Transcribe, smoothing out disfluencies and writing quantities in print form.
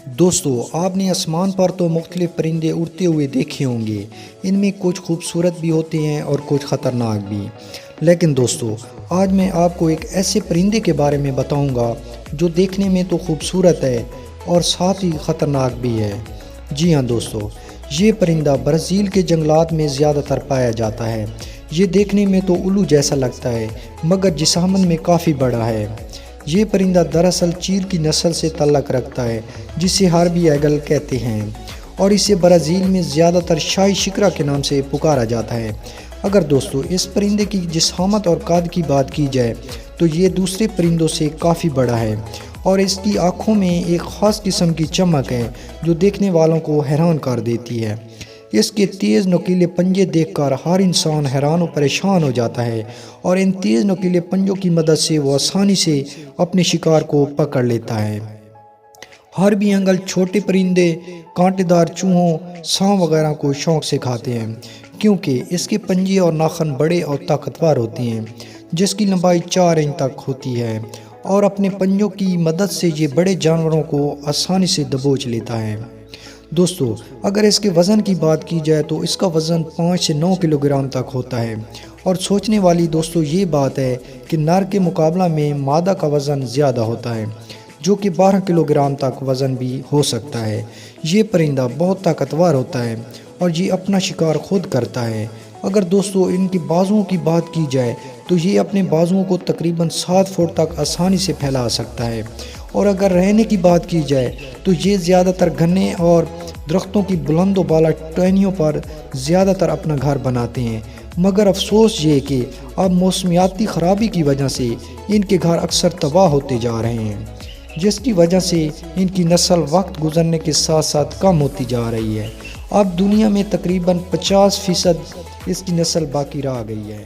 دوستو آپ نے آسمان پر تو مختلف پرندے اڑتے ہوئے دیکھے ہوں گے۔ ان میں کچھ خوبصورت بھی ہوتے ہیں اور کچھ خطرناک بھی۔ لیکن دوستو آج میں آپ کو ایک ایسے پرندے کے بارے میں بتاؤں گا جو دیکھنے میں تو خوبصورت ہے اور ساتھ ہی خطرناک بھی ہے۔ جی ہاں دوستو، یہ پرندہ برازیل کے جنگلات میں زیادہ تر پایا جاتا ہے۔ یہ دیکھنے میں تو الو جیسا لگتا ہے مگر جسامت میں کافی بڑا ہے۔ یہ پرندہ دراصل چیل کی نسل سے تعلق رکھتا ہے جسے ہاربی ایگل کہتے ہیں، اور اسے برازیل میں زیادہ تر شاہی شکرا کے نام سے پکارا جاتا ہے۔ اگر دوستو اس پرندے کی جسامت اور قد کی بات کی جائے تو یہ دوسرے پرندوں سے کافی بڑا ہے، اور اس کی آنکھوں میں ایک خاص قسم کی چمک ہے جو دیکھنے والوں کو حیران کر دیتی ہے۔ اس کے تیز نوکیلے پنجے دیکھ کر ہر انسان حیران و پریشان ہو جاتا ہے، اور ان تیز نوکیلے پنجوں کی مدد سے وہ آسانی سے اپنے شکار کو پکڑ لیتا ہے۔ ہاربی ایگل چھوٹے پرندے، کانٹے دار چوہوں، سانپ وغیرہ کو شوق سے کھاتے ہیں کیونکہ اس کے پنجے اور ناخن بڑے اور طاقتور ہوتے ہیں، جس کی لمبائی 4 انچ تک ہوتی ہے، اور اپنے پنجوں کی مدد سے یہ بڑے جانوروں کو آسانی سے دبوچ لیتا ہے۔ دوستو اگر اس کے وزن کی بات کی جائے تو اس کا وزن 5 سے 9 کلو گرام تک ہوتا ہے، اور سوچنے والی دوستو یہ بات ہے کہ نر کے مقابلہ میں مادہ کا وزن زیادہ ہوتا ہے، جو کہ 12 کلو گرام تک وزن بھی ہو سکتا ہے۔ یہ پرندہ بہت طاقتور ہوتا ہے اور یہ اپنا شکار خود کرتا ہے۔ اگر دوستو ان کی بازوؤں کی بات کی جائے تو یہ اپنے بازوؤں کو تقریباً 7 فٹ تک آسانی سے پھیلا سکتا ہے، اور اگر رہنے کی بات کی جائے تو یہ زیادہ تر گھنے اور درختوں کی بلند و بالا ٹہنیوں پر زیادہ تر اپنا گھر بناتے ہیں، مگر افسوس یہ کہ اب موسمیاتی خرابی کی وجہ سے ان کے گھر اکثر تباہ ہوتے جا رہے ہیں، جس کی وجہ سے ان کی نسل وقت گزرنے کے ساتھ ساتھ کم ہوتی جا رہی ہے۔ اب دنیا میں تقریباً 50% اس کی نسل باقی رہ گئی ہے۔